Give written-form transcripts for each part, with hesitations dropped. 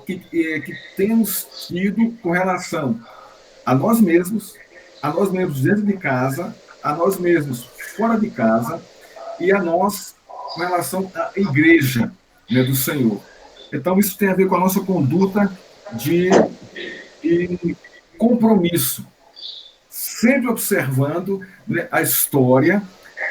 Que temos tido com relação a nós mesmos dentro de casa, a nós mesmos fora de casa e a nós com relação à igreja, né, do Senhor. Então, isso tem a ver com a nossa conduta de compromisso, sempre observando, né, a história,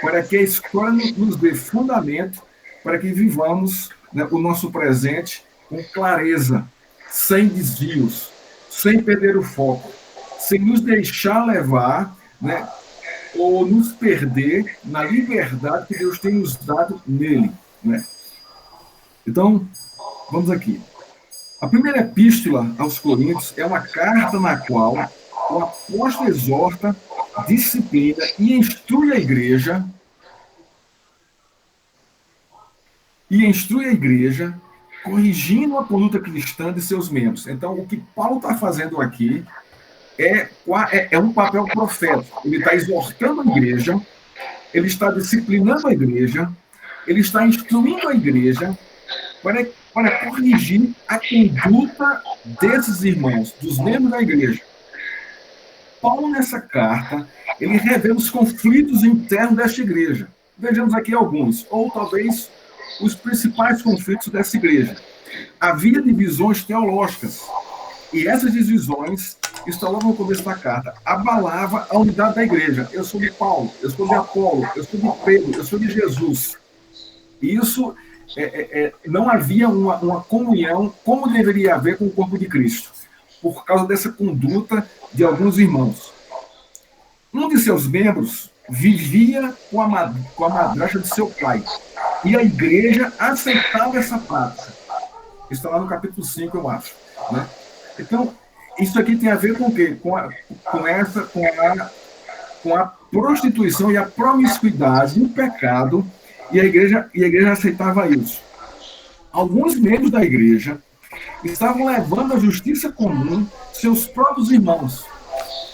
para que a história nos dê fundamento para que vivamos, né, o nosso presente com clareza, sem desvios, sem perder o foco, sem nos deixar levar, né, ou nos perder na liberdade que Deus tem nos dado nele. Né? Então, vamos aqui. A primeira epístola aos Coríntios é uma carta na qual o apóstolo exorta, disciplina e instrui a igreja, corrigindo a conduta cristã de seus membros. Então, o que Paulo está fazendo aqui é um papel profético. Ele está exortando a igreja, ele está disciplinando a igreja, ele está instruindo a igreja para corrigir a conduta desses irmãos, dos membros da igreja. Paulo, nessa carta, ele revela os conflitos internos desta igreja. Vejamos aqui alguns, ou talvez os principais conflitos dessa igreja. Havia divisões teológicas, e essas divisões, estão logo no começo da carta, abalava a unidade da igreja. Eu sou de Paulo, eu sou de Apolo, eu sou de Pedro, eu sou de Jesus. Isso não havia uma comunhão como deveria haver com o corpo de Cristo, por causa dessa conduta de alguns irmãos. Um de seus membros vivia com a madrasta de seu pai, e a igreja aceitava essa prática. Isso está lá no capítulo 5, eu acho. Né? Então, isso aqui tem a ver com o quê? Com a prostituição e a promiscuidade, o pecado, e a igreja aceitava isso. Alguns membros da igreja estavam levando à justiça comum seus próprios irmãos.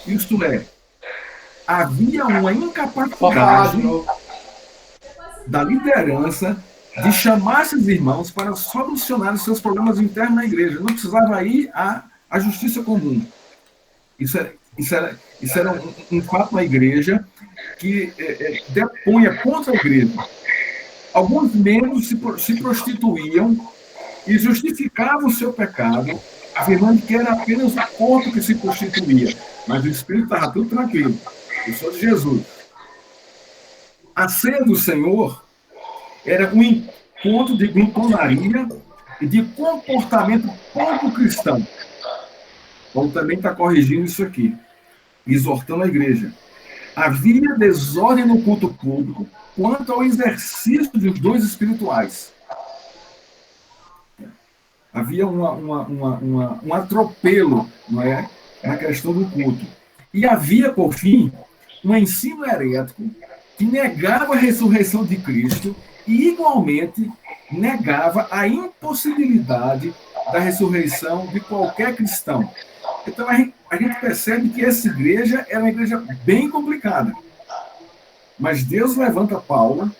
Isto é, havia uma incapacidade da liderança de chamar esses irmãos para solucionar os seus problemas internos na igreja. Não precisava ir à justiça comum. Isso era um fato na igreja que depunha contra a igreja. Alguns membros se prostituíam e justificavam o seu pecado, afirmando que era apenas o corpo que se prostituía, mas o espírito estava tudo tranquilo. Eu sou de Jesus. A ceia do Senhor era um encontro de glutonaria e de comportamento pouco cristão. Paulo também está corrigindo isso aqui, exortando a igreja. Havia desordem no culto público quanto ao exercício dos dons espirituais. Havia um atropelo, não é, na questão do culto. E havia, por fim, um ensino herético que negava a ressurreição de Cristo e, igualmente, negava a impossibilidade da ressurreição de qualquer cristão. Então, a gente percebe que essa igreja é uma igreja bem complicada. Mas Deus levanta Paulo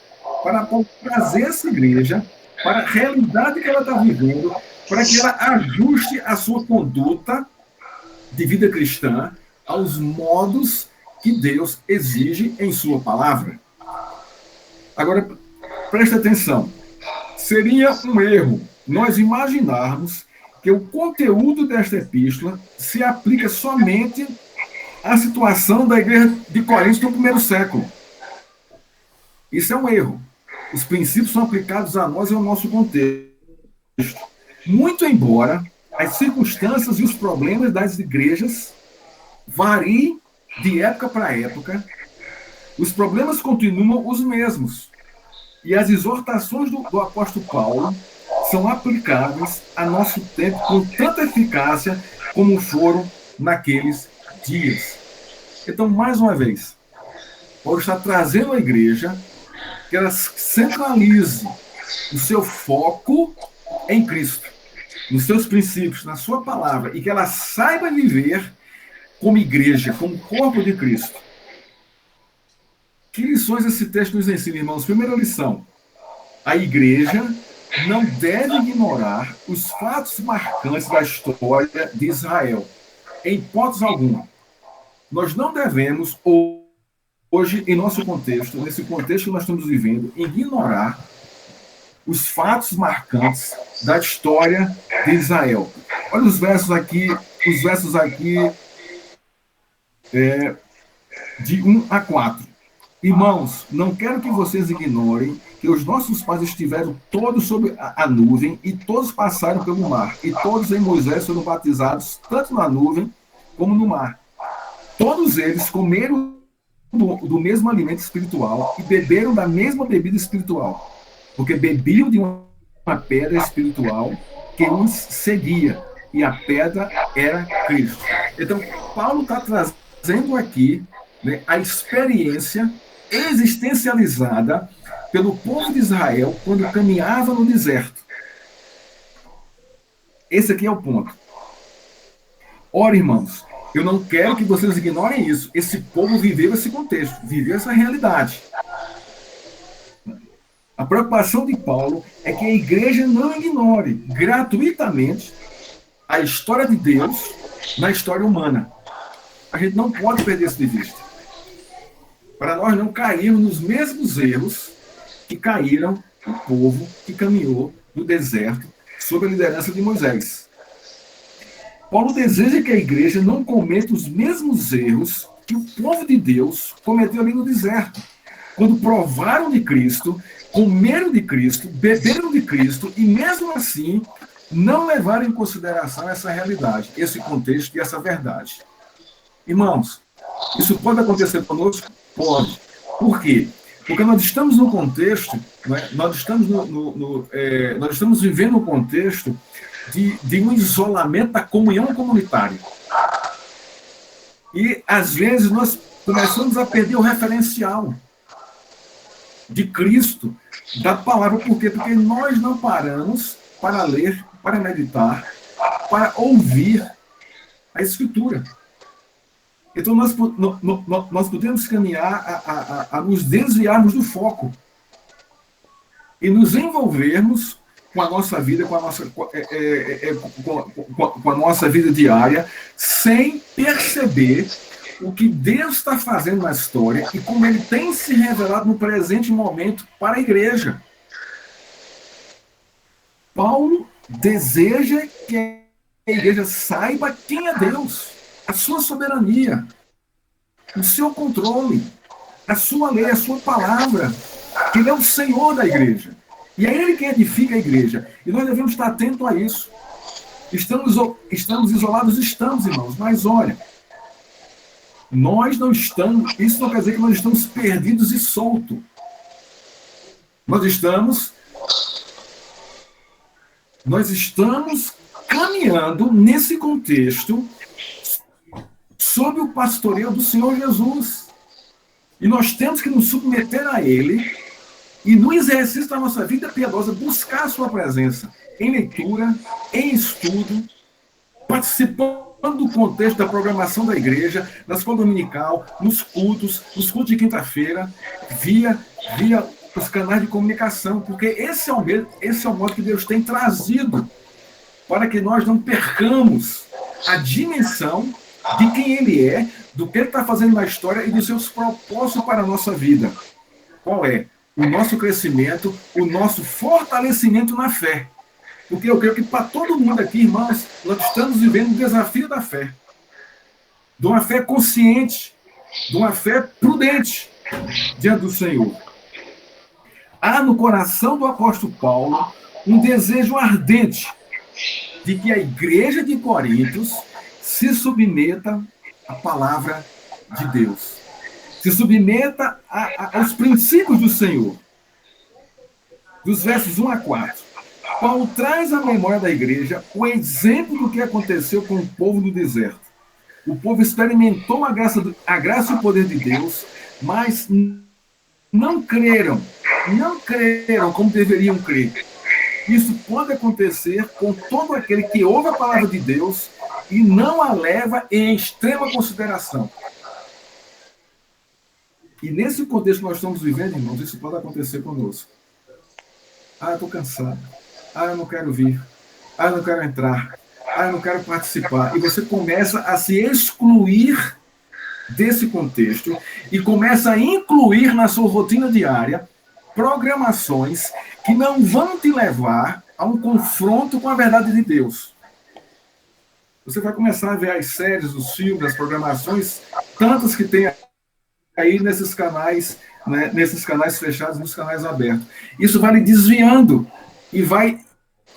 para trazer essa igreja para a realidade que ela está vivendo, para que ela ajuste a sua conduta de vida cristã aos modos que Deus exige em sua palavra. Agora, preste atenção. Seria um erro nós imaginarmos que o conteúdo desta epístola se aplica somente à situação da igreja de Corinto no primeiro século. Isso é um erro. Os princípios são aplicados a nós e ao nosso contexto. Muito embora as circunstâncias e os problemas das igrejas variem de época para época, os problemas continuam os mesmos. E as exortações do apóstolo Paulo são aplicáveis a nosso tempo com tanta eficácia como foram naqueles dias. Então, mais uma vez, Paulo está trazendo à igreja que ela centralize o seu foco em Cristo, nos seus princípios, na sua palavra, e que ela saiba viver como igreja, como corpo de Cristo. Que lições esse texto nos ensina, irmãos? Primeira lição: a igreja não deve ignorar os fatos marcantes da história de Israel, em hipótese alguma. Nós não devemos, hoje, em nosso contexto, nesse contexto que nós estamos vivendo, ignorar os fatos marcantes da história de Israel. Olha os versos aqui de 1 a 4. Irmãos, não quero que vocês ignorem que os nossos pais estiveram todos sob a nuvem e todos passaram pelo mar, e todos em Moisés foram batizados tanto na nuvem como no mar. Todos eles comeram do mesmo alimento espiritual e beberam da mesma bebida espiritual, porque bebiam de uma pedra espiritual que os seguia. e a pedra era Cristo. Então, Paulo está trazendo aqui, né, a experiência existencializada pelo povo de Israel quando caminhava no deserto. Esse aqui é o ponto. Ora, irmãos, eu não quero que vocês ignorem isso. Esse povo viveu esse contexto, viveu essa realidade. A preocupação de Paulo é que a igreja não ignore gratuitamente a história de Deus na história humana. A gente não pode perder isso de vista. Para nós não cairmos nos mesmos erros que caíram o povo que caminhou no deserto sob a liderança de Moisés. Paulo deseja que a igreja não cometa os mesmos erros que o povo de Deus cometeu ali no deserto, quando provaram de Cristo, comeram de Cristo, beberam de Cristo e mesmo assim não levaram em consideração essa realidade, esse contexto e essa verdade. Irmãos, isso pode acontecer conosco? Pode. Por quê? Porque nós estamos no contexto, né, nós estamos vivendo um contexto de um isolamento da comunhão comunitária. E, às vezes, nós começamos a perder o referencial de Cristo, da palavra. Por quê? Porque nós não paramos para ler, para meditar, para ouvir a Escritura. Então, nós podemos caminhar a nos desviarmos do foco e nos envolvermos com a nossa vida, com a nossa vida diária, sem perceber o que Deus está fazendo na história e como Ele tem se revelado no presente momento para a igreja. Paulo deseja que a igreja saiba quem é Deus, a sua soberania, o seu controle, a sua lei, a sua palavra, que Ele é o Senhor da igreja. E é Ele quem edifica a igreja. E nós devemos estar atentos a isso. Estamos isolados? Estamos, irmãos. Mas olha, nós não estamos... Isso não quer dizer que nós estamos perdidos e soltos. Nós estamos caminhando nesse contexto sob o pastoreio do Senhor Jesus. E nós temos que nos submeter a Ele e, no exercício da nossa vida piedosa, buscar a sua presença em leitura, em estudo, participando do contexto da programação da igreja, na escola dominical, nos cultos de quinta-feira, via os canais de comunicação, porque esse é o modo que Deus tem trazido para que nós não percamos a dimensão de quem Ele é, do que Ele está fazendo na história e dos seus propósitos para a nossa vida. Qual é? O nosso crescimento, o nosso fortalecimento na fé. Porque eu creio que para todo mundo aqui, irmãos, nós estamos vivendo o desafio da fé. De uma fé consciente, de uma fé prudente diante do Senhor. Há no coração do apóstolo Paulo um desejo ardente de que a igreja de Corintos se submeta à palavra de Deus. Se submeta aos princípios do Senhor. Dos versos 1 a 4. Paulo traz à memória da igreja o exemplo do que aconteceu com o povo do deserto. O povo experimentou a graça e o poder de Deus, mas não creram como deveriam crer. Isso pode acontecer com todo aquele que ouve a palavra de Deus e não a leva em extrema consideração. E nesse contexto que nós estamos vivendo, irmãos, isso pode acontecer conosco. Eu estou cansado. Eu não quero vir. Eu não quero entrar. Eu não quero participar. E você começa a se excluir desse contexto e começa a incluir na sua rotina diária programações que não vão te levar a um confronto com a verdade de Deus. Você vai começar a ver as séries, os filmes, as programações, tantas que tem aí nesses canais, né, nesses canais fechados, nos canais abertos. Isso vai lhe desviando e vai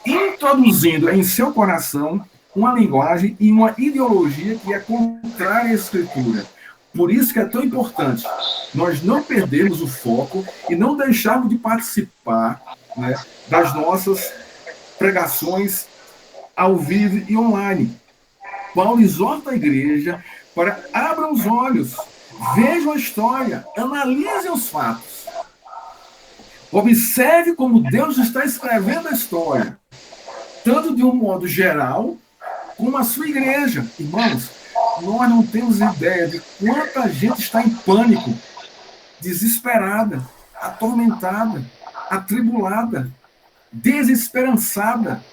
introduzindo em seu coração uma linguagem e uma ideologia que é contrária à Escritura. Por isso que é tão importante nós não perdermos o foco e não deixarmos de participar, né, das nossas pregações ao vivo e online. Paulo exorta a igreja para abram os olhos, vejam a história, analisem os fatos. Observe como Deus está escrevendo a história, tanto de um modo geral, como a sua igreja. Irmãos, nós não temos ideia de quanta gente está em pânico, desesperada, atormentada, atribulada, desesperançada,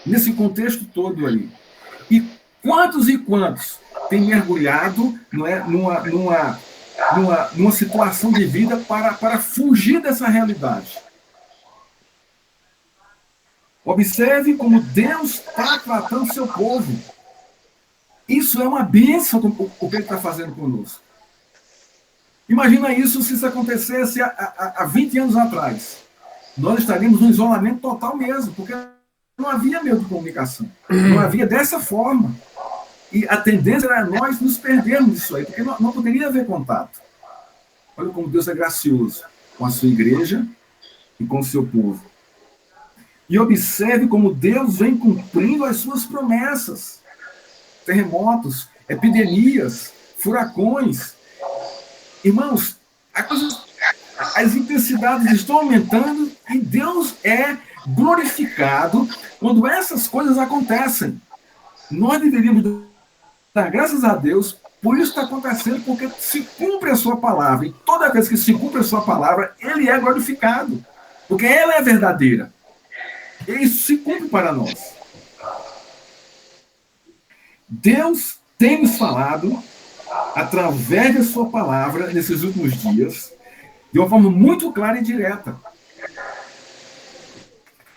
nesse contexto todo aí. E quantos têm mergulhado, não é, numa situação de vida para fugir dessa realidade. Observe como Deus está tratando seu povo. Isso é uma bênção, o que ele está fazendo conosco. Imagina isso se isso acontecesse há 20 anos atrás. Nós estaríamos num isolamento total mesmo, porque não havia meio de comunicação. Não havia dessa forma. E a tendência era nós nos perdermos disso aí, porque não poderia haver contato. Olha como Deus é gracioso com a sua igreja e com o seu povo. E observe como Deus vem cumprindo as suas promessas. Terremotos, epidemias, furacões. Irmãos, as intensidades estão aumentando e Deus é glorificado quando essas coisas acontecem. Nós deveríamos dar graças a Deus por isso está acontecendo, porque se cumpre a sua palavra. E toda vez que se cumpre a sua palavra, ele é glorificado. Porque ela é verdadeira. E isso se cumpre para nós. Deus tem nos falado, através da sua palavra, nesses últimos dias, de uma forma muito clara e direta.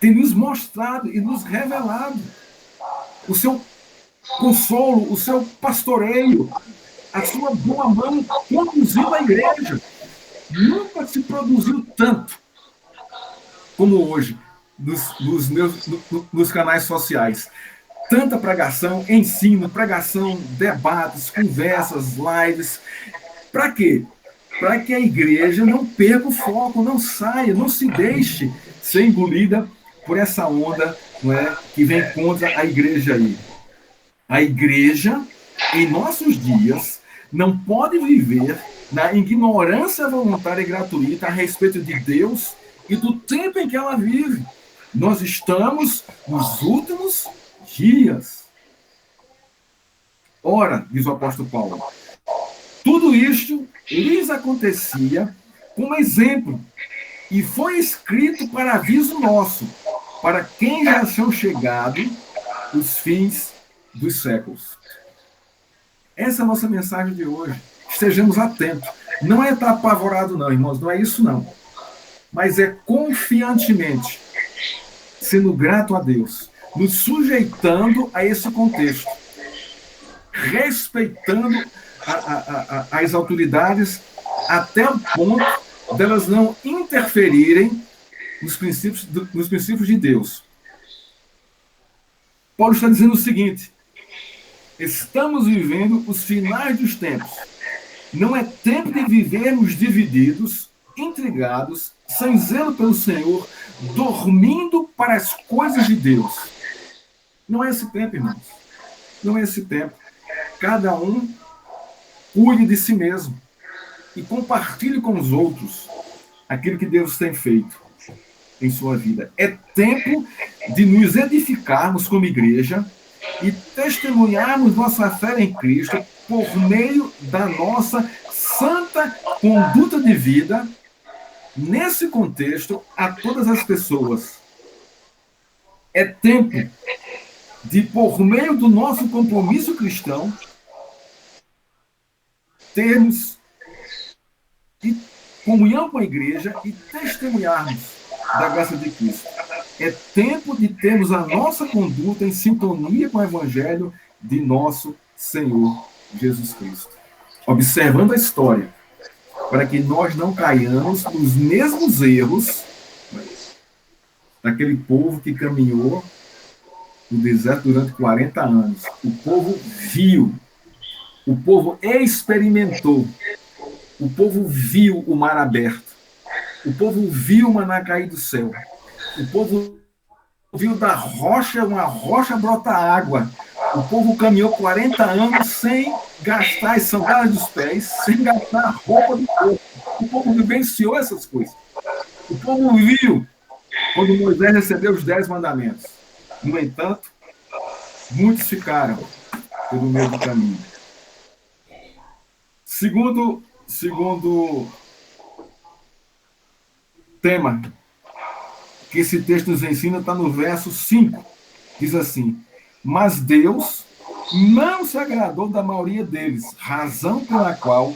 Tem nos mostrado e nos revelado o seu consolo, o seu pastoreio, a sua boa mão conduziu a igreja. Nunca se produziu tanto como hoje nos canais sociais. Tanta pregação, ensino, pregação, debates, conversas, lives. Para quê? Para que a igreja não perca o foco, não saia, não se deixe ser engolida por essa onda, não é, que vem contra a igreja aí. A igreja, em nossos dias, não pode viver na ignorância voluntária e gratuita a respeito de Deus e do tempo em que ela vive. Nós estamos nos últimos dias. Ora, diz o apóstolo Paulo, tudo isto lhes acontecia como exemplo e foi escrito para aviso nosso, para quem já são chegado os fins dos séculos. Essa é a nossa mensagem de hoje. Estejamos atentos. Não é estar apavorado, não, irmãos. Não é isso, não. Mas é confiantemente, sendo grato a Deus, nos sujeitando a esse contexto, respeitando as autoridades até o ponto delas não interferirem nos princípios de Deus. Paulo está dizendo o seguinte: estamos vivendo os finais dos tempos. Não é tempo de vivermos divididos, intrigados, sem zelo pelo Senhor, dormindo para as coisas de Deus. Não é esse tempo, irmãos. Não é esse tempo. Cada um cuide de si mesmo e compartilhe com os outros aquilo que Deus tem feito em sua vida. É tempo de nos edificarmos como igreja e testemunharmos nossa fé em Cristo por meio da nossa santa conduta de vida, nesse contexto, a todas as pessoas. É tempo de, por meio do nosso compromisso cristão, termos comunhão com a igreja e testemunharmos da graça de Cristo. É tempo de termos a nossa conduta em sintonia com o Evangelho de nosso Senhor Jesus Cristo. Observando a história, para que nós não caiamos nos mesmos erros daquele povo que caminhou no deserto durante 40 anos. O povo viu, o povo experimentou, o povo viu o mar aberto, o povo viu o maná cair do céu, o povo viu da rocha, uma rocha brota água. O povo caminhou 40 anos sem gastar as sandálias dos pés, sem gastar a roupa do corpo. O povo vivenciou essas coisas. O povo viu quando Moisés recebeu os 10 mandamentos. No entanto, muitos ficaram pelo meio do caminho. Segundo tema que esse texto nos ensina está no verso 5. Diz assim: mas Deus não se agradou da maioria deles, razão pela qual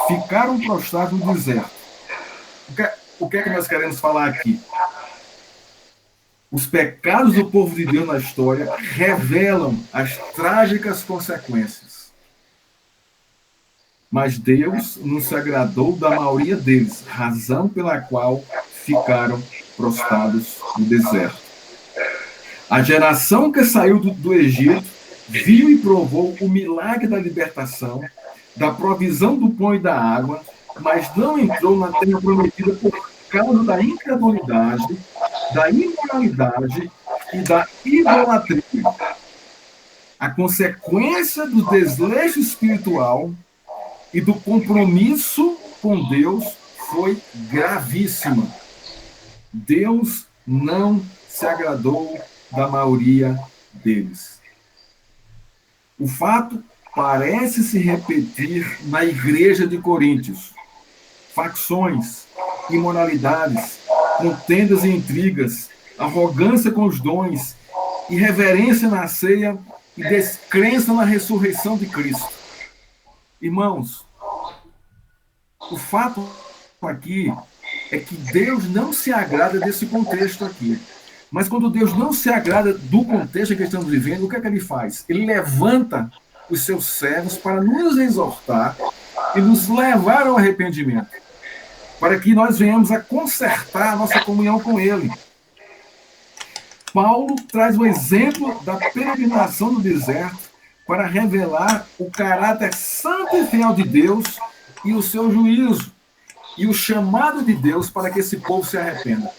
ficaram prostrados no deserto. O que é que nós queremos falar aqui? Os pecados do povo de Deus na história revelam as trágicas consequências. Mas Deus não se agradou da maioria deles, razão pela qual ficaram prostrados no deserto. A geração que saiu do Egito viu e provou o milagre da libertação, da provisão do pão e da água, mas não entrou na terra prometida por causa da incredulidade, da imoralidade e da idolatria. A consequência do desleixo espiritual e do compromisso com Deus foi gravíssima. Deus não se agradou da maioria deles. O fato parece se repetir na igreja de Coríntios. Facções, imoralidades, contendas e intrigas, arrogância com os dons, irreverência na ceia e descrença na ressurreição de Cristo. Irmãos, o fato aqui é que Deus não se agrada desse contexto aqui. Mas quando Deus não se agrada do contexto que estamos vivendo, o que é que ele faz? Ele levanta os seus servos para nos exortar e nos levar ao arrependimento, para que nós venhamos a consertar a nossa comunhão com ele. Paulo traz o exemplo da peregrinação no deserto para revelar o caráter santo e fiel de Deus e o seu juízo, e o chamado de Deus para que esse povo se arrependa.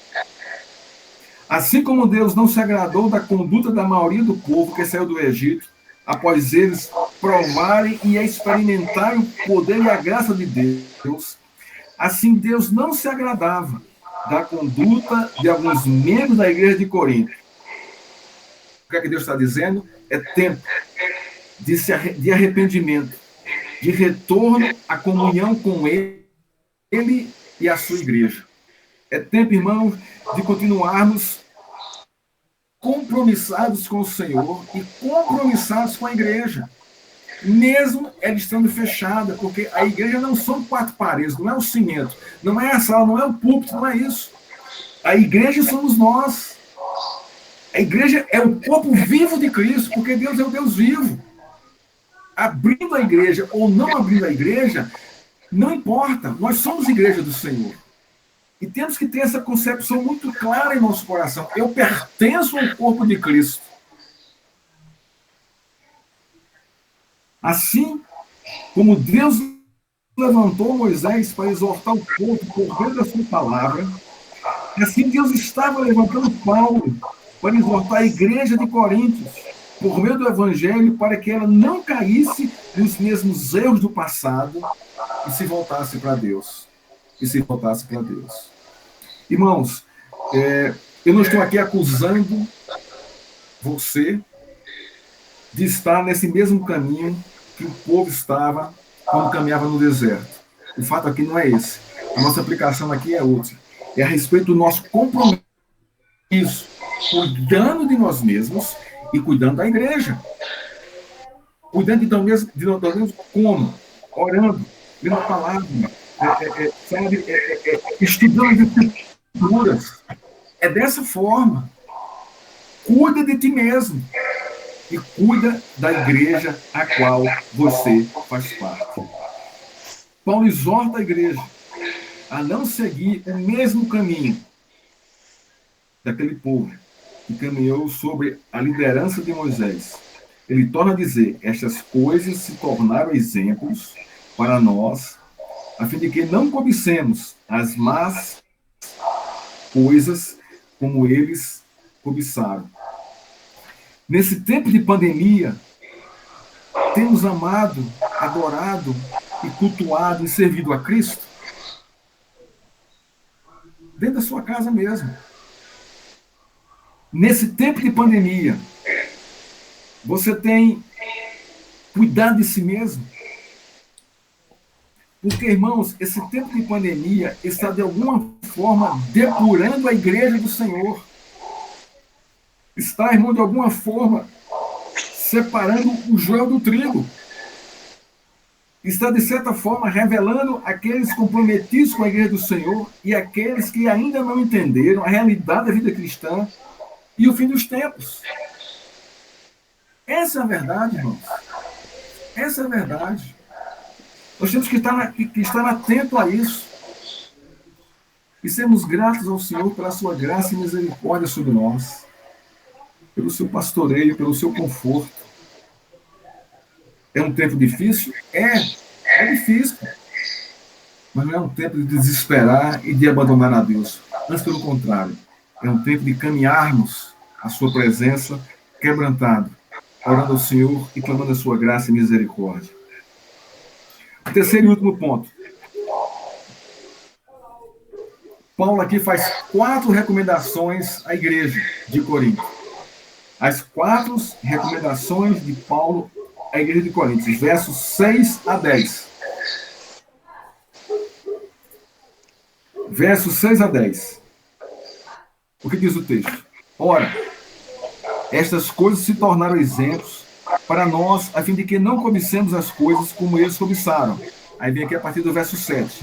Assim como Deus não se agradou da conduta da maioria do povo que saiu do Egito, após eles provarem e experimentarem o poder e a graça de Deus, assim Deus não se agradava da conduta de alguns membros da igreja de Corinto. O que é que Deus está dizendo? É tempo de arrependimento, de retorno à comunhão com ele e a sua igreja. É tempo, irmãos, de continuarmos compromissados com o Senhor e compromissados com a igreja, mesmo ela estando fechada, porque a igreja não são 4 paredes, não é o cimento, não é a sala, não é o púlpito, não é isso. A igreja somos nós. A igreja é o corpo vivo de Cristo, porque Deus é o Deus vivo. Abrindo a igreja ou não abrindo a igreja, não importa, nós somos igreja do Senhor. E temos que ter essa concepção muito clara em nosso coração. Eu pertenço ao corpo de Cristo. Assim como Deus levantou Moisés para exortar o povo por meio da sua palavra, assim Deus estava levantando Paulo para exortar a igreja de Coríntios por meio do evangelho, para que ela não caísse nos mesmos erros do passado e se voltasse para Deus. Irmãos, eu não estou aqui acusando você de estar nesse mesmo caminho que o povo estava quando caminhava no deserto. O fato aqui não é esse. A nossa aplicação aqui é outra. É a respeito do nosso compromisso, cuidando de nós mesmos e cuidando da igreja. Cuidando de nós mesmos como? Orando, lendo a palavra, estudando as escrituras. É dessa forma. Cuida de ti mesmo e cuida da igreja a qual você faz parte. Paulo exorta a igreja a não seguir o mesmo caminho daquele povo que caminhou sobre a liderança de Moisés. Ele torna a dizer: estas coisas se tornaram exemplos para nós, a fim de que não cobicemos as más coisas como eles cobiçaram. Nesse tempo de pandemia, temos amado, adorado e cultuado e servido a Cristo? Dentro da sua casa mesmo. Nesse tempo de pandemia, você tem cuidado de si mesmo? Porque, irmãos, esse tempo de pandemia está, de alguma forma, depurando a igreja do Senhor. Está, irmão, de alguma forma, separando o joio do trigo. Está, de certa forma, revelando aqueles comprometidos com a igreja do Senhor e aqueles que ainda não entenderam a realidade da vida cristã e o fim dos tempos. Essa é a verdade, irmãos. Essa é a verdade. Nós temos que estar atento a isso. E sermos gratos ao Senhor pela sua graça e misericórdia sobre nós. Pelo seu pastoreio, pelo seu conforto. É um tempo difícil? É difícil. Mas não é um tempo de desesperar e de abandonar a Deus. Antes, pelo contrário. É um tempo de caminharmos a sua presença quebrantado, orando ao Senhor e clamando a sua graça e misericórdia. O terceiro e último ponto. Paulo aqui faz 4 recomendações à igreja de Corinto. As 4 recomendações de Paulo à igreja de Corinto, versos 6 a 10. Versos 6 a 10. O que diz o texto? Ora, estas coisas se tornaram exemplos para nós, a fim de que não cobicemos as coisas como eles cobiçaram. Aí vem aqui a partir do verso 7.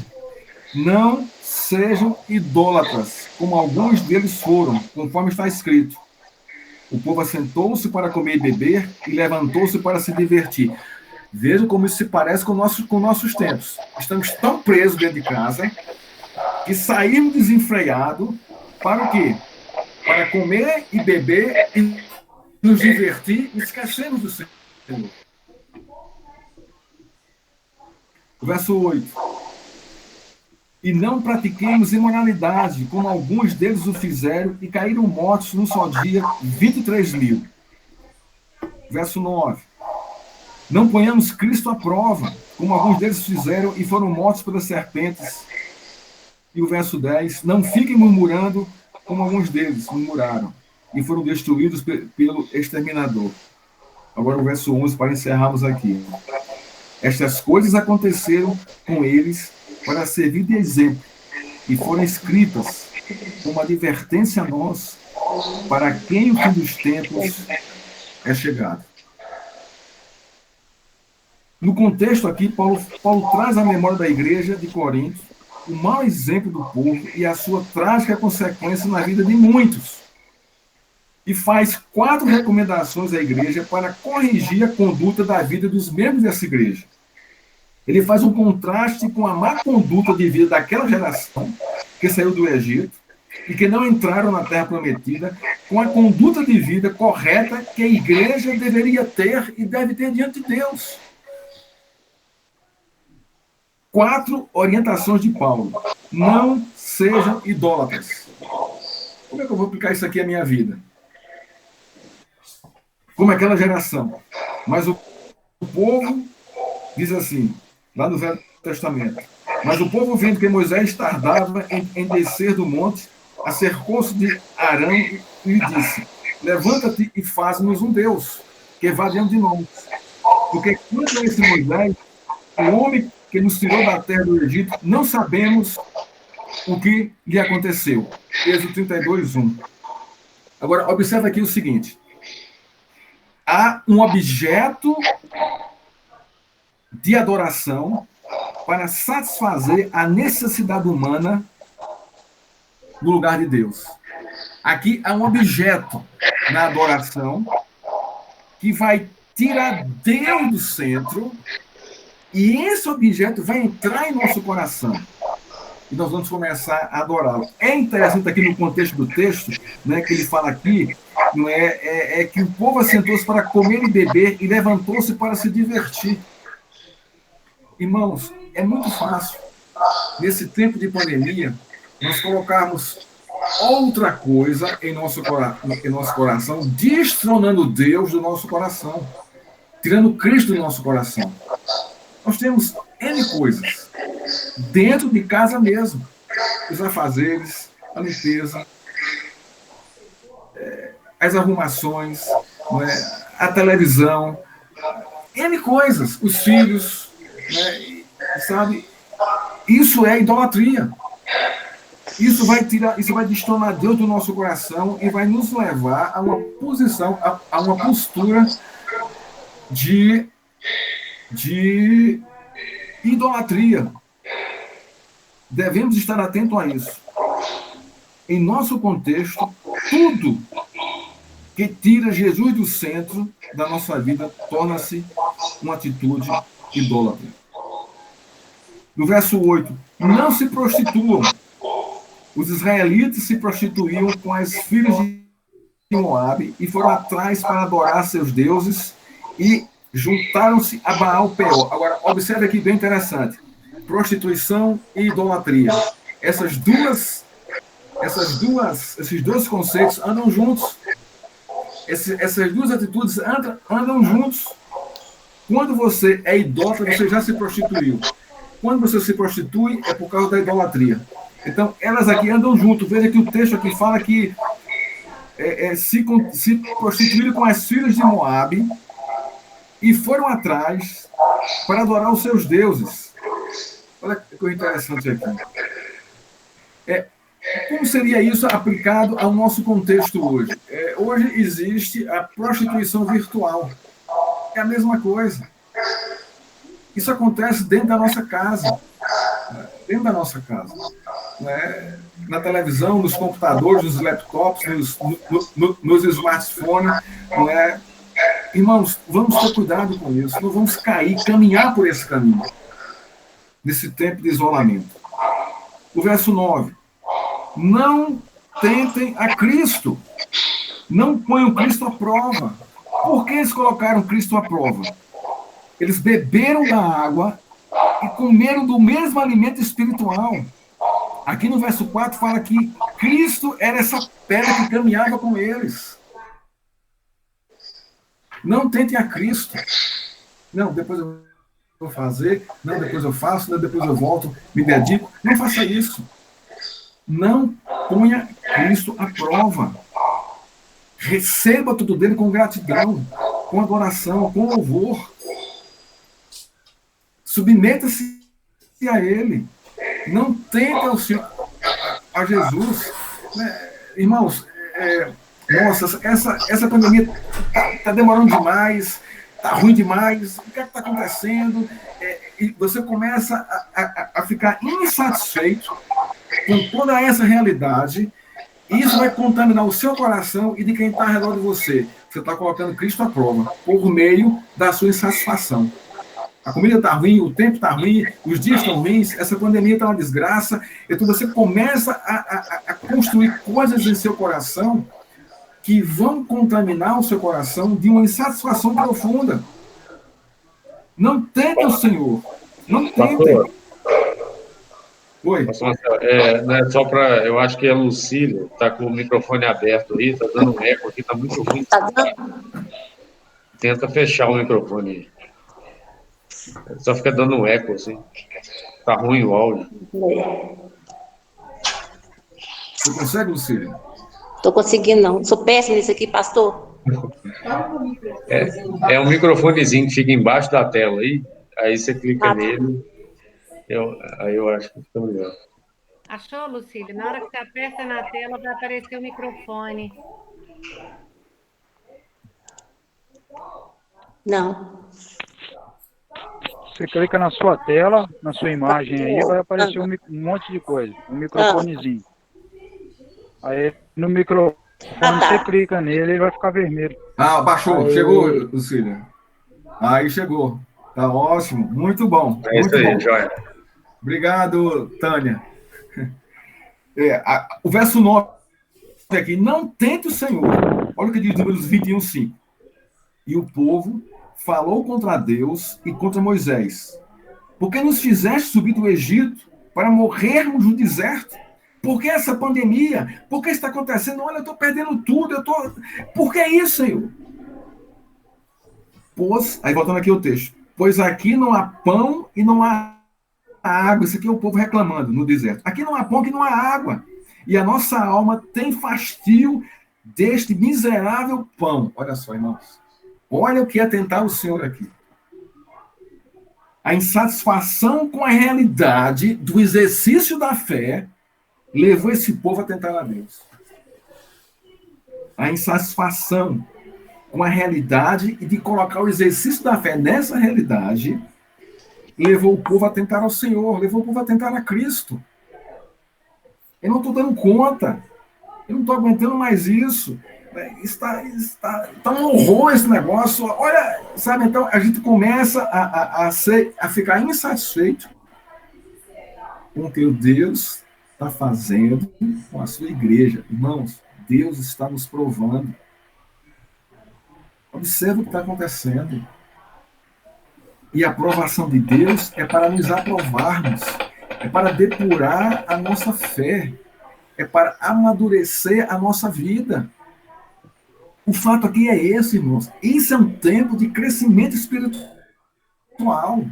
Não sejam idólatras, como alguns deles foram, conforme está escrito. O povo assentou-se para comer e beber e levantou-se para se divertir. Veja como isso se parece com nossos tempos. Estamos tão presos dentro de casa que saímos desenfreados para o quê? Para comer e beber e nos divertir e esquecemos do Senhor. O verso 8. E não pratiquemos imoralidade, como alguns deles o fizeram, e caíram mortos num só dia 23.000. Verso 9. Não ponhamos Cristo à prova, como alguns deles fizeram e foram mortos pelas serpentes. E o verso 10. Não fiquem murmurando, como alguns deles murmuraram, e foram destruídos pelo exterminador. Agora o verso 11, para encerrarmos aqui. Estas coisas aconteceram com eles para servir de exemplo, e foram escritas como advertência a nós, para quem o fim dos tempos é chegado. No contexto aqui, Paulo traz à memória da igreja de Corinto o mau exemplo do povo e a sua trágica consequência na vida de muitos. E faz 4 recomendações à igreja para corrigir a conduta da vida dos membros dessa igreja. Ele faz um contraste com a má conduta de vida daquela geração que saiu do Egito e que não entraram na Terra Prometida, com a conduta de vida correta que a igreja deveria ter e deve ter diante de Deus. 4 orientações de Paulo. Não sejam idólatras. Como é que eu vou aplicar isso aqui à minha vida? Como aquela geração. Mas o povo diz assim, lá no Velho Testamento. Mas o povo, vendo que Moisés tardava em descer do monte, acercou-se de Arão e lhe disse: levanta-te e faz-nos um Deus, que vá diante de nós. Porque quanto a esse Moisés, o homem que nos tirou da terra do Egito, não sabemos o que lhe aconteceu. Êxodo 32, 1. Agora, observa aqui o seguinte. Há um objeto de adoração para satisfazer a necessidade humana no lugar de Deus. Aqui há um objeto na adoração que vai tirar Deus do centro e esse objeto vai entrar em nosso coração. E nós vamos começar a adorá-lo. É interessante aqui no contexto do texto, né, que ele fala aqui, não é que o povo assentou-se para comer e beber e levantou-se para se divertir. Irmãos, é muito fácil, nesse tempo de pandemia, nós colocarmos outra coisa em nosso coração, destronando Deus do nosso coração, tirando Cristo do nosso coração. Nós temos N coisas, dentro de casa mesmo, os afazeres, a limpeza, as arrumações, não é? A televisão, N coisas, os filhos, né? Sabe? Isso é idolatria. Isso vai destronar Deus do nosso coração e vai nos levar a uma posição, a uma postura de idolatria. Devemos estar atentos a isso. Em nosso contexto, tudo que tira Jesus do centro da nossa vida torna-se uma atitude idólatra. No verso 8, não se prostituam. Os israelitas se prostituíam com as filhas de Moabe e foram atrás para adorar seus deuses e juntaram-se a Baal Peor. Agora, observe aqui bem interessante. Prostituição e idolatria. Esses dois conceitos andam juntos. Essas duas atitudes andam juntos. Quando você é idólatra, você já se prostituiu. Quando você se prostitui, é por causa da idolatria. Então, elas aqui andam juntos. Veja que o texto aqui fala que se prostituíram com as filhas de Moabe e foram atrás para adorar os seus deuses. Olha que coisa interessante aqui. Como seria isso aplicado ao nosso contexto hoje? Hoje existe a prostituição virtual. É a mesma coisa. Isso acontece dentro da nossa casa. Dentro da nossa casa. Né? Na televisão, nos computadores, nos laptops, nos smartphones. Né? Irmãos, vamos ter cuidado com isso. Não vamos caminhar por esse caminho. Nesse tempo de isolamento. O verso 9. Não tentem a Cristo. Não ponham Cristo à prova. Por que eles colocaram Cristo à prova? Eles beberam da água e comeram do mesmo alimento espiritual. Aqui no verso 4 fala que Cristo era essa pedra que caminhava com eles. Não tentem a Cristo. Não, depois eu vou fazer. Não, depois eu faço. Não, depois eu volto, me dedico. Não faça isso. Não ponha Cristo à prova. Receba tudo dele com gratidão, com adoração, com louvor. Submeta-se a ele. Não tenta a Jesus. Irmãos, nossa, essa pandemia está demorando demais, está ruim demais, o que está acontecendo? E você começa a ficar insatisfeito com toda essa realidade, e isso vai contaminar o seu coração e de quem está ao redor de você. Você está colocando Cristo à prova, por meio da sua insatisfação. A comida está ruim, o tempo está ruim, os dias estão ruins, essa pandemia está uma desgraça. Então você começa a construir coisas em seu coração que vão contaminar o seu coração de uma insatisfação profunda. Não tentem o Senhor. Não tentem. Oi. Não é só para... Eu acho que a Lucília está com o microfone aberto aí, está dando um eco aqui, está muito ruim. Tá dando? Tenta fechar o microfone aí. Só fica dando um eco, assim. Tá ruim o áudio. Você consegue, Lucília? Tô conseguindo, não. Sou péssima nisso aqui, pastor. É um microfonezinho que fica embaixo da tela aí você clica nele. Aí eu acho que fica melhor. Achou, Lucília? Na hora que você aperta na tela, vai aparecer o microfone. Não. Você clica na sua tela, na sua imagem aí, vai aparecer um monte de coisa, um microfonezinho. Aí no microfone você clica nele e vai ficar vermelho. Baixou, aí... Chegou, Lucília. Aí chegou. Tá ótimo, muito bom. É isso aí, Joia. Obrigado, Tânia. O verso 9 aqui, não tente o Senhor. Olha o que diz Números 21, 5. E o povo falou contra Deus e contra Moisés. Porque nos fizeste subir do Egito para morrermos no deserto? Por que essa pandemia? Por que está acontecendo? Olha, eu estou perdendo tudo. Por que isso, Senhor? Aí voltando aqui o texto. Pois aqui não há pão e não há água. Isso aqui é o povo reclamando no deserto. Aqui não há pão e não há água. E a nossa alma tem fastio deste miserável pão. Olha só, irmãos. Olha o que é tentar o Senhor aqui. A insatisfação com a realidade do exercício da fé levou esse povo a tentar a Deus. A insatisfação com a realidade e de colocar o exercício da fé nessa realidade levou o povo a tentar ao Senhor, levou o povo a tentar a Cristo. Eu não estou dando conta. Eu não estou aguentando mais isso. Está um horror esse negócio. Olha, sabe, então a gente começa a ficar insatisfeito com o que Deus está fazendo com a sua igreja. Irmãos, Deus está nos provando. Observe o que está acontecendo. E a aprovação de Deus é para nos aprovarmos, é para depurar a nossa fé, é para amadurecer a nossa vida. O fato aqui é esse, irmãos. Isso é um tempo de crescimento espiritual.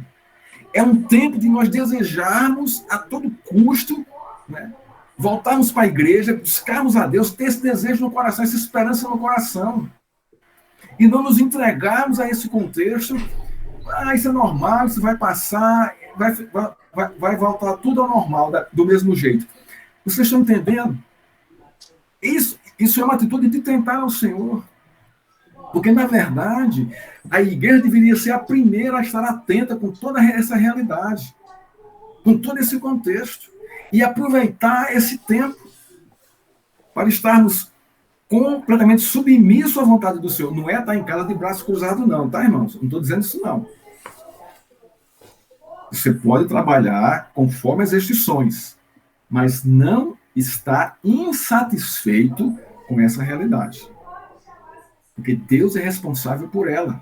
É um tempo de nós desejarmos a todo custo, né, voltarmos para a igreja, buscarmos a Deus, ter esse desejo no coração, essa esperança no coração. E não nos entregarmos a esse contexto. Isso é normal, isso vai passar, vai voltar tudo ao normal, do mesmo jeito. Vocês estão entendendo? Isso é uma atitude de tentar ao Senhor. Porque, na verdade, a igreja deveria ser a primeira a estar atenta com toda essa realidade, com todo esse contexto, e aproveitar esse tempo para estarmos completamente submissos à vontade do Senhor. Não é estar em casa de braço cruzado, não, tá, irmãos? Não estou dizendo isso, não. Você pode trabalhar conforme as restrições, mas não está insatisfeito com essa realidade. Porque Deus é responsável por ela.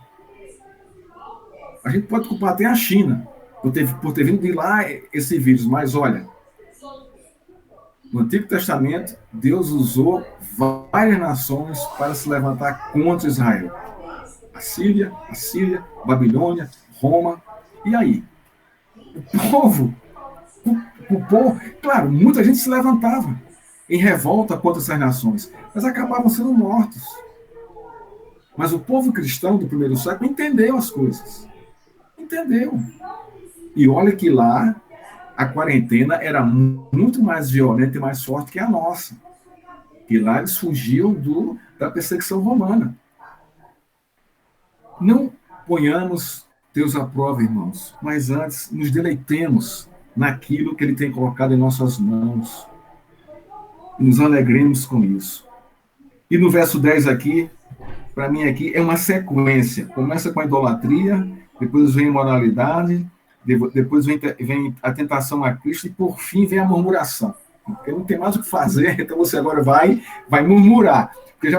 A gente pode culpar até a China por ter vindo de lá esse vírus, mas olha, no Antigo Testamento, Deus usou várias nações para se levantar contra Israel. A Síria, Babilônia, Roma. E aí? O povo, claro, muita gente se levantava em revolta contra essas nações, mas acabavam sendo mortos. Mas o povo cristão do primeiro século entendeu as coisas. Entendeu. E olha que lá a quarentena era muito mais violenta e mais forte que a nossa. E lá eles fugiam da perseguição romana. Não ponhamos Deus à prova, irmãos, mas antes nos deleitemos naquilo que Ele tem colocado em nossas mãos. E nos alegremos com isso. E no verso 10 aqui, para mim aqui, é uma sequência. Começa com a idolatria, depois vem a imoralidade, depois vem a tentação a Cristo e, por fim, vem a murmuração. Porque não tem mais o que fazer, então você agora vai murmurar. Porque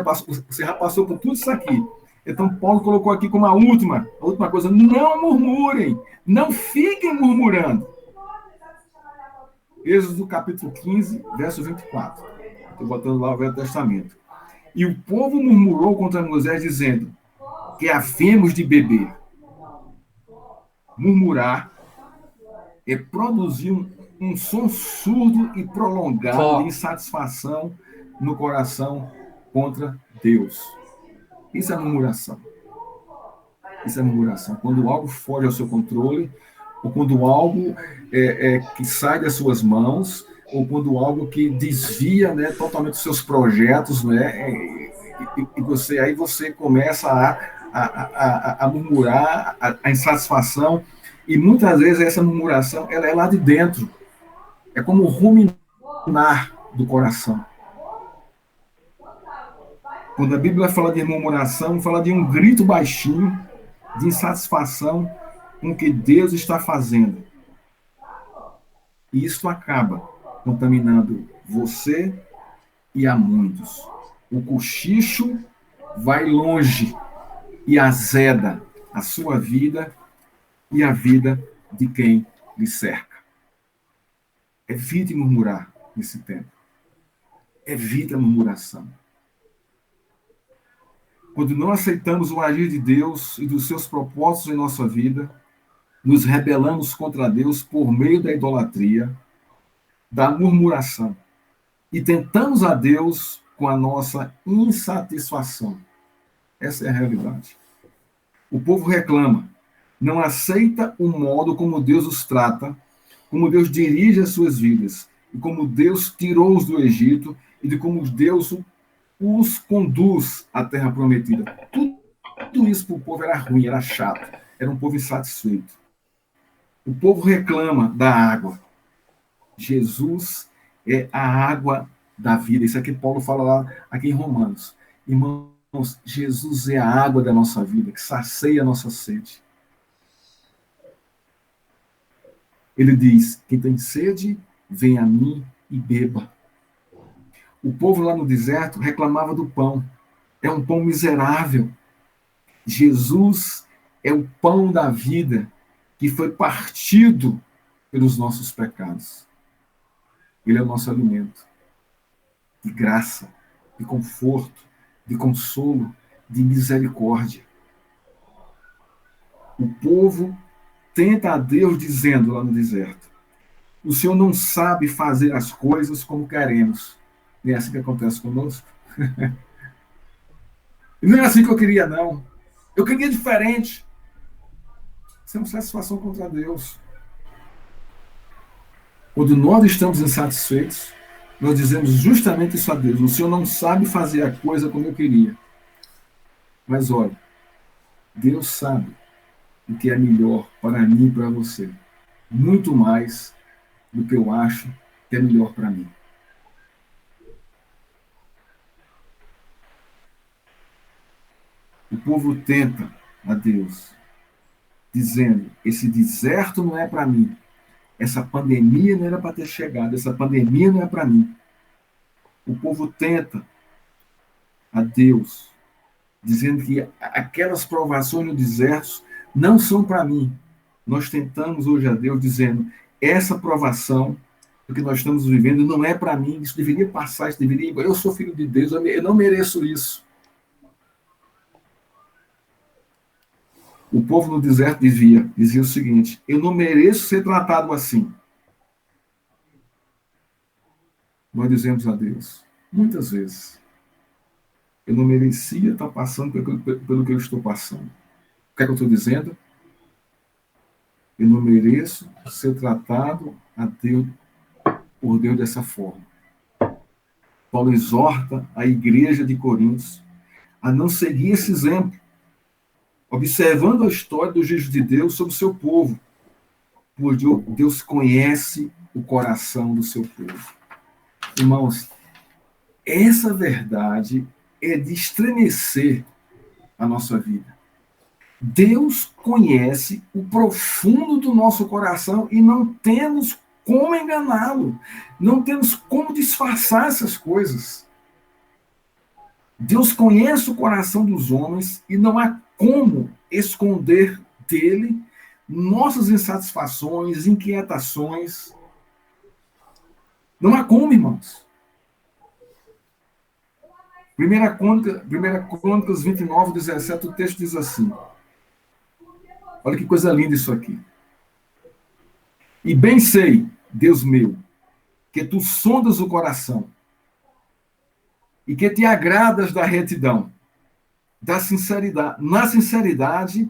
você já passou por tudo isso aqui. Então, Paulo colocou aqui como a última coisa: não murmurem, não fiquem murmurando. Êxodo capítulo 15, verso 24. Estou botando lá o Velho Testamento. E o povo murmurou contra Moisés, dizendo que havemos de beber. Murmurar é produzir um som surdo e prolongado de insatisfação no coração contra Deus. Isso é murmuração. Isso é murmuração. Quando algo foge ao seu controle, ou quando algo que sai das suas mãos, ou quando algo que desvia, né, totalmente os seus projetos, né, e você começa a murmurar, a insatisfação, e muitas vezes essa murmuração ela é lá de dentro. É como ruminar do coração. Quando a Bíblia fala de murmuração, fala de um grito baixinho, de insatisfação com o que Deus está fazendo. E isso acaba contaminando você e a muitos. O cochicho vai longe e azeda a sua vida e a vida de quem lhe cerca. Evite murmurar nesse tempo. Evita a murmuração. Quando não aceitamos o agir de Deus e dos seus propósitos em nossa vida, nos rebelamos contra Deus por meio da idolatria, da murmuração, e tentamos a Deus com a nossa insatisfação. Essa é a realidade. O povo reclama, não aceita o modo como Deus os trata, como Deus dirige as suas vidas, e como Deus tirou-os do Egito, e de como Deus os conduz à terra prometida. Tudo isso para o povo era ruim, era chato, era um povo insatisfeito. O povo reclama da água. Jesus é a água da vida. Isso aqui Paulo fala lá aqui em Romanos. Irmãos, Jesus é a água da nossa vida, que sacia a nossa sede. Ele diz, quem tem sede, vem a mim e beba. O povo lá no deserto reclamava do pão. É um pão miserável. Jesus é o pão da vida que foi partido pelos nossos pecados. Ele é o nosso alimento de graça, de conforto, de consolo, de misericórdia. O povo tenta a Deus dizendo lá no deserto, o Senhor não sabe fazer as coisas como queremos. Não é assim que acontece conosco? Não é assim que eu queria, não. Eu queria diferente. Isso é uma satisfação contra Deus. Quando nós estamos insatisfeitos, nós dizemos justamente isso a Deus. O Senhor não sabe fazer a coisa como eu queria. Mas olha, Deus sabe o que é melhor para mim e para você. Muito mais do que eu acho que é melhor para mim. O povo tenta a Deus, dizendo, esse deserto não é para mim. Essa pandemia não era para ter chegado. Essa pandemia não é para mim. O povo tenta a Deus, dizendo que aquelas provações no deserto não são para mim. Nós tentamos hoje a Deus, dizendo, essa provação que nós estamos vivendo não é para mim. Isso deveria passar, isso deveria... Eu sou filho de Deus, eu não mereço isso. O povo no deserto dizia o seguinte, eu não mereço ser tratado assim. Nós dizemos a Deus, muitas vezes, eu não merecia estar passando pelo que eu estou passando. O que é que eu estou dizendo? Eu não mereço ser tratado por Deus dessa forma. Paulo exorta a igreja de Coríntios a não seguir esse exemplo, observando a história do juízo de Deus sobre o seu povo, pois Deus conhece o coração do seu povo. Irmãos, essa verdade é de estremecer a nossa vida. Deus conhece o profundo do nosso coração e não temos como enganá-lo, não temos como disfarçar essas coisas. Deus conhece o coração dos homens e não há como esconder dele nossas insatisfações, inquietações. Não há como, irmãos. 1 Crônicas 29, 17, o texto diz assim. Olha que coisa linda isso aqui. E bem sei, Deus meu, que tu sondas o coração e que te agradas da retidão, da sinceridade. Na sinceridade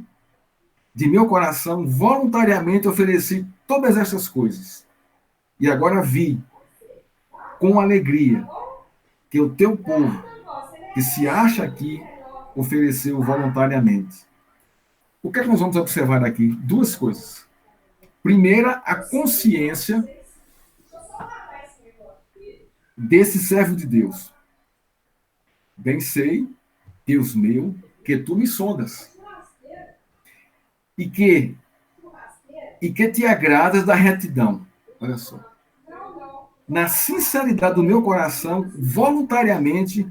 de meu coração, voluntariamente ofereci todas estas coisas. E agora vi, com alegria, que o teu povo, que se acha aqui, ofereceu voluntariamente. O que é que nós vamos observar aqui? Duas coisas. Primeira, a consciência desse servo de Deus. Bem sei, Deus meu, que tu me sondas. E que te agradas da retidão. Olha só. Na sinceridade do meu coração, voluntariamente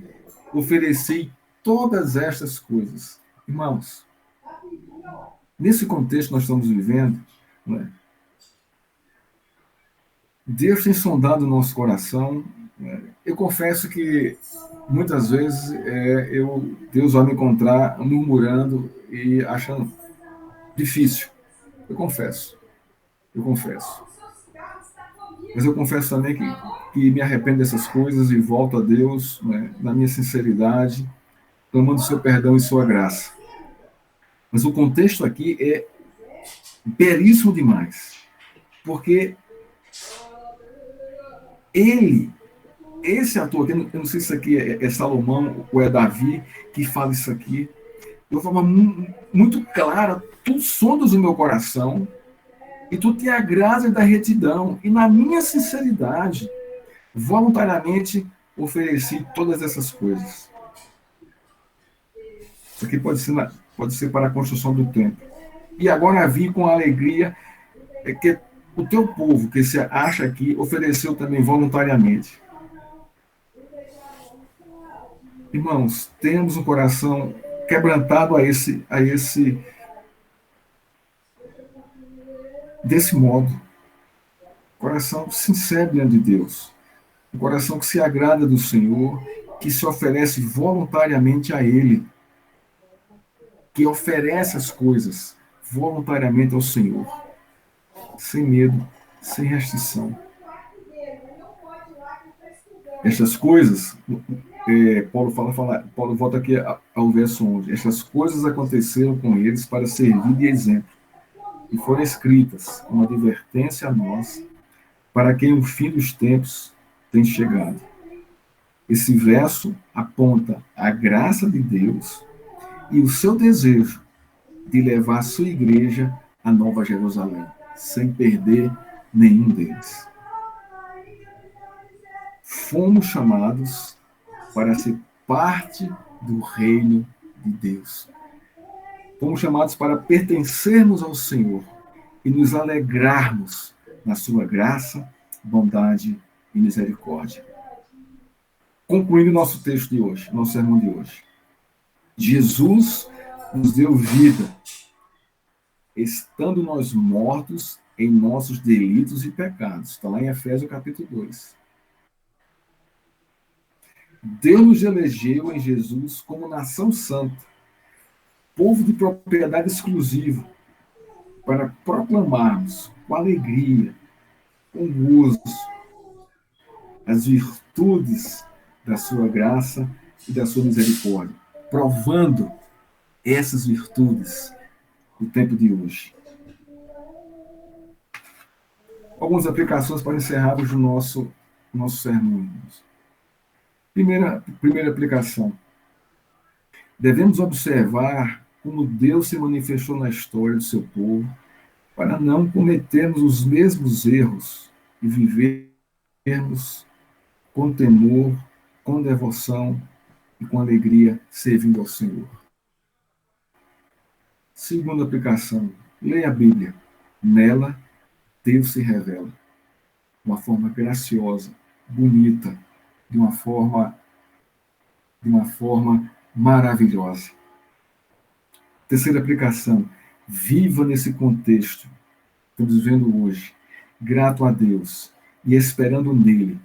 ofereci todas estas coisas. Irmãos, nesse contexto que nós estamos vivendo, não é? Deus tem sondado o nosso coração Eu confesso que muitas vezes Deus vai me encontrar murmurando e achando difícil. Eu confesso, eu confesso. Mas eu confesso também que me arrependo dessas coisas e volto a Deus, né, na minha sinceridade, clamando seu perdão e sua graça. Mas o contexto aqui é belíssimo demais, porque esse ator, eu não sei se isso aqui é Salomão ou é Davi que fala isso aqui, de uma forma muito clara: tu sondas o meu coração e tu te agrada da retidão, e na minha sinceridade, voluntariamente ofereci todas essas coisas. Isso aqui pode ser para a construção do templo. E agora vi com alegria que o teu povo, que se acha aqui, ofereceu também voluntariamente. Irmãos, temos um coração quebrantado desse modo. Coração sincero diante de Deus. Um coração que se agrada do Senhor, que se oferece voluntariamente a Ele, que oferece as coisas voluntariamente ao Senhor, sem medo, sem restrição. Estas coisas, Paulo volta aqui ao verso 11. Estas coisas aconteceram com eles para servir de exemplo, e foram escritas como advertência a nós, para quem o fim dos tempos tem chegado. Esse verso aponta a graça de Deus e o seu desejo de levar a sua igreja à Nova Jerusalém, sem perder nenhum deles. Fomos chamados para ser parte do reino de Deus. Fomos chamados para pertencermos ao Senhor e nos alegrarmos na sua graça, bondade e misericórdia. Concluindo nosso texto de hoje, nosso sermão de hoje. Jesus nos deu vida, estando nós mortos em nossos delitos e pecados. Está lá em Efésios capítulo 2. Deus nos elegeu em Jesus como nação santa, povo de propriedade exclusiva, para proclamarmos com alegria, com gozo, as virtudes da sua graça e da sua misericórdia, provando essas virtudes no tempo de hoje. Algumas aplicações para encerrarmos o nosso sermão. Primeira aplicação. Devemos observar como Deus se manifestou na história do seu povo para não cometermos os mesmos erros e vivermos com temor, com devoção e com alegria servindo ao Senhor. Segunda aplicação. Leia a Bíblia. Nela, Deus se revela de uma forma graciosa, bonita, de uma forma maravilhosa. Terceira aplicação. Viva nesse contexto que estamos vivendo hoje, grato a Deus e esperando nele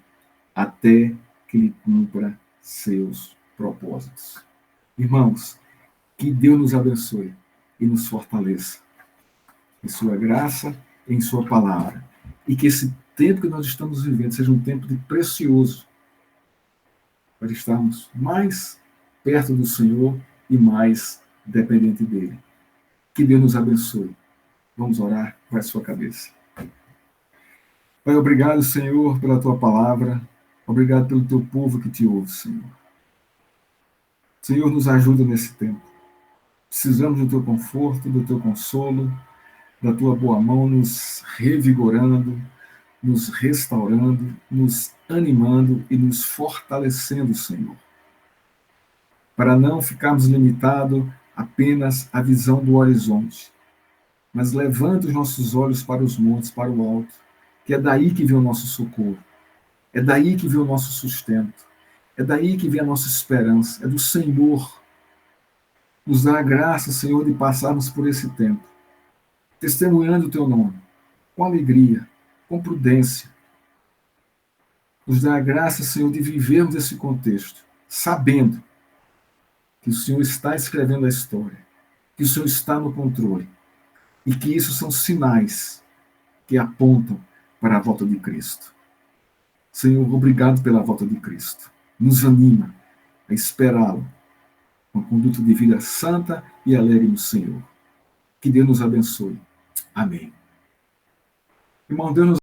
até que ele cumpra seus propósitos. Irmãos, que Deus nos abençoe e nos fortaleça em sua graça e em sua palavra. E que esse tempo que nós estamos vivendo seja um tempo precioso para estarmos mais perto do Senhor e mais dependente dele. Que Deus nos abençoe. Vamos orar com a sua cabeça. Pai, obrigado, Senhor, pela tua palavra. Obrigado pelo teu povo que te ouve, Senhor. Senhor, nos ajuda nesse tempo. Precisamos do teu conforto, do teu consolo, da tua boa mão nos revigorando, nos restaurando, nos animando e nos fortalecendo, Senhor. Para não ficarmos limitados apenas à visão do horizonte, mas levanta os nossos olhos para os montes, para o alto, que é daí que vem o nosso socorro, é daí que vem o nosso sustento, é daí que vem a nossa esperança, é do Senhor. Nos dá a graça, Senhor, de passarmos por esse tempo, testemunhando o teu nome, com alegria, com prudência, Nos dá a graça, Senhor, de vivermos esse contexto, sabendo que o Senhor está escrevendo a história, que o Senhor está no controle, e que isso são sinais que apontam para a volta de Cristo. Senhor, obrigado pela volta de Cristo. Nos anima a esperá-lo, uma conduta de vida santa e alegre no Senhor. Que Deus nos abençoe. Amém. Irmão, Deus nos